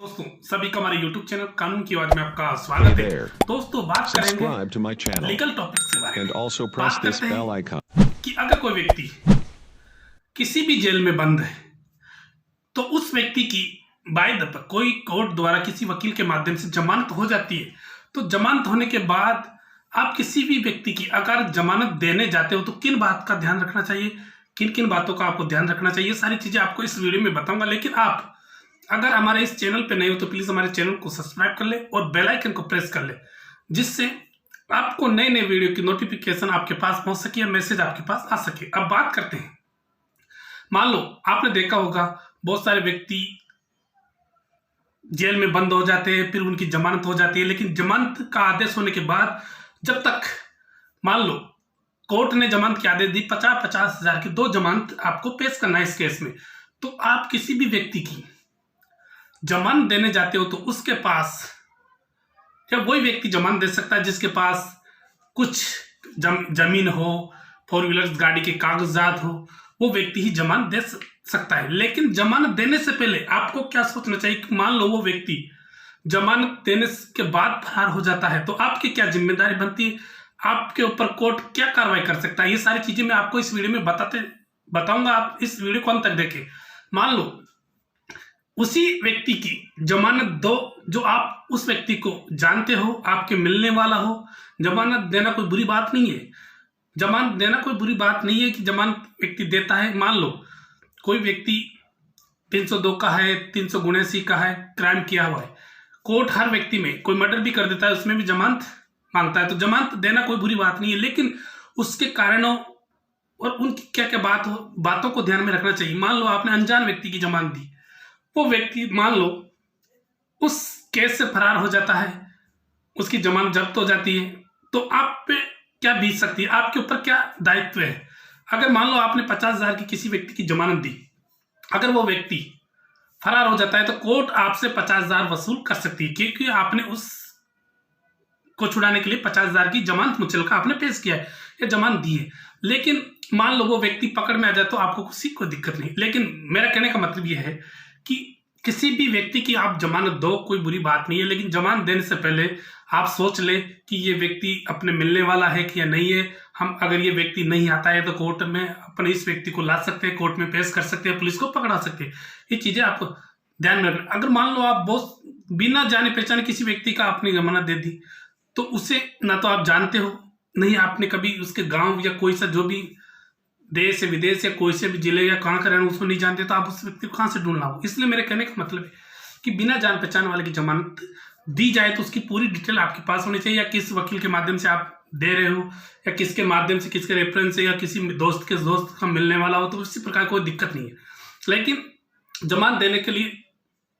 दोस्तों सभी का हमारे YouTube चैनल कानून की आवाज में आपका स्वागत है। दोस्तों बात करेंगे लीगल टॉपिक के बारे में। बात करते हैं कि अगर कोई व्यक्ति किसी भी जेल में बंद है तो उस व्यक्ति की बाय द कोई कोर्ट द्वारा किसी वकील के माध्यम से जमानत हो जाती है। तो जमानत होने के बाद आप किसी भी व्यक्ति की अगर जमानत देने जाते हो तो किन बात का ध्यान रखना चाहिए, किन किन बातों का आपको ध्यान रखना चाहिए, सारी चीजें आपको इस वीडियो में बताऊंगा। लेकिन आप अगर हमारे इस चैनल पे नए हो तो प्लीज हमारे चैनल को सब्सक्राइब कर ले और बेल आइकन को प्रेस कर ले, जिससे आपको नए नए वीडियो की नोटिफिकेशन आपके पास पहुंच सके या मैसेज आपके पास आ सके। अब बात करते हैं, मान लो आपने देखा होगा बहुत सारे व्यक्ति जेल में बंद हो जाते हैं, फिर उनकी जमानत हो जाती है। लेकिन जमानत का आदेश होने के बाद जब तक मान लो कोर्ट ने जमानत के आदेश दी 50-50 हजार की 2 जमानत आपको पेश करना है इस केस में, तो आप किसी भी व्यक्ति की जमानत देने जाते हो तो उसके पास या वही व्यक्ति जमानत दे सकता है जिसके पास कुछ जमीन हो, 4 व्हीलर गाड़ी के कागजात हो, वो व्यक्ति ही जमानत दे सकता है। लेकिन जमानत देने से पहले आपको क्या सोचना चाहिए कि मान लो वो व्यक्ति जमानत देने के बाद फरार हो जाता है तो आपकी क्या जिम्मेदारी बनती है, आपके ऊपर कोर्ट क्या कार्रवाई कर सकता है। ये सारी चीजें मैं आपको इस वीडियो में बताऊंगा। आप इस वीडियो को अंत तक देखें। मान लो उसी व्यक्ति की जमानत दो जो आप उस व्यक्ति को जानते हो, आपके मिलने वाला हो। जमानत देना कोई बुरी बात नहीं है, जमानत देना कोई बुरी बात नहीं है कि जमानत व्यक्ति देता है। मान लो कोई व्यक्ति 302 का है, 379 का है, क्राइम किया हुआ है, कोर्ट हर व्यक्ति में कोई मर्डर भी कर देता है उसमें भी जमानत मांगता है, तो जमानत देना कोई बुरी बात नहीं है। लेकिन उसके कारणों और उनकी क्या क्या बातों को ध्यान में रखना चाहिए। मान लो आपने अनजान व्यक्ति की जमानत दी, वो व्यक्ति मान लो उस केस से फरार हो जाता है, उसकी जमानत जब्त हो जाती है, तो आप पे क्या बीत सकती है, आपके ऊपर क्या दायित्व है। अगर मान लो आपने 50 हजार की किसी व्यक्ति की जमानत दी, अगर वो व्यक्ति फरार हो जाता है तो कोर्ट आपसे 50 हजार वसूल कर सकती है, क्योंकि आपने उस को छुड़ाने के लिए 50 हजार की जमानत मुचलका आपने पेश किया है या जमानत दी है। लेकिन मान लो वो व्यक्ति पकड़ में आ जाए तो आपको किसी को दिक्कत नहीं। लेकिन मेरा कहने का मतलब यह है कि किसी भी व्यक्ति की आप जमानत दो, कोई बुरी बात नहीं है, लेकिन जमानत देने से पहले आप सोच ले कि ये व्यक्ति अपने मिलने वाला है कि या नहीं है। हम अगर ये व्यक्ति नहीं आता है तो कोर्ट में अपने इस व्यक्ति को ला सकते हैं, कोर्ट में पेश कर सकते हैं, पुलिस को पकड़ा सकते हैं। ये चीजें आपको ध्यान में रखना। अगर मान लो आप बहुत बिना जाने पहचाने किसी व्यक्ति का आपने जमानत दे दी तो उसे ना तो आप जानते हो, नहीं आपने कभी उसके गाँव या कोई सा जो भी देश या विदेश या कोई से भी जिले या कहाँ का रहना उसको नहीं जानते, तो आप उस व्यक्ति को कहाँ से ढूंढना हो। इसलिए मेरे कहने का मतलब है कि बिना जान पहचान वाले की जमानत दी जाए तो उसकी पूरी डिटेल आपके पास होनी चाहिए, या किस वकील के माध्यम से आप दे रहे हो या किसके माध्यम से, किसके रेफरेंस से, या किसी दोस्त के दोस्त का मिलने वाला हो, तो इसी प्रकार कोई दिक्कत नहीं है। लेकिन जमानत देने के लिए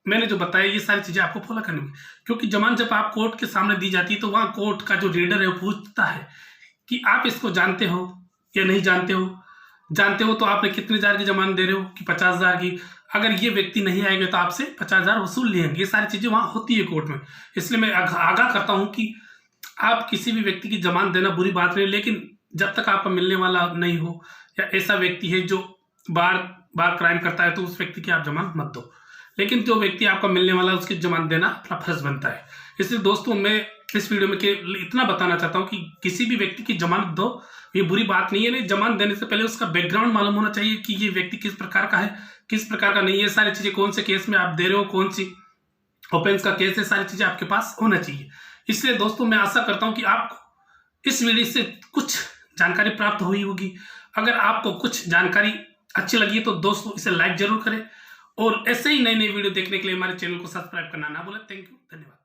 मैंने जो बताया ये सारी चीजें आपको फॉलो करनी है, क्योंकि जमानत जब आप कोर्ट के सामने दी जाती है तो वहाँ कोर्ट का जो रीडर है वो पूछता है कि आप इसको जानते हो या नहीं जानते हो। जानते हो तो आपने कितने हजार की जमानत दे रहे हो कि 50 हजार की। अगर ये व्यक्ति नहीं आएंगे तो आपसे 50 हजार वसूल लेंगे। ये सारी चीजें वहां होती है कोर्ट में। इसलिए मैं आगाह करता हूं कि आप किसी भी व्यक्ति की जमानत देना बुरी बात नहीं, लेकिन जब तक आपका मिलने वाला नहीं हो या ऐसा व्यक्ति है जो बार बार क्राइम करता है तो उस व्यक्ति की आप जमानत मत दो। लेकिन जो व्यक्ति आपका मिलने वाला है उसकी जमानत देना अपना फर्ज बनता है। इसलिए दोस्तों मैं इस वीडियो में इतना बताना चाहता हूँ कि किसी भी व्यक्ति की जमानत दो, ये बुरी बात नहीं है। नहीं, जमानत देने से पहले उसका बैकग्राउंड मालूम होना चाहिए कि ये व्यक्ति किस प्रकार का है, किस प्रकार का नहीं है। सारी चीजें कौन से केस में आप दे रहे हो, कौन सी ऑफेंस का केस है, सारी चीजें आपके पास होना चाहिए। इसलिए दोस्तों मैं आशा करता हूं कि आपको इस वीडियो से कुछ जानकारी प्राप्त हुई होगी। अगर आपको कुछ जानकारी अच्छी लगी है तो दोस्तों इसे लाइक जरूर करें और ऐसे ही नए नए वीडियो देखने के लिए हमारे चैनल को सब्सक्राइब करना ना भूलें। थैंक यू, धन्यवाद।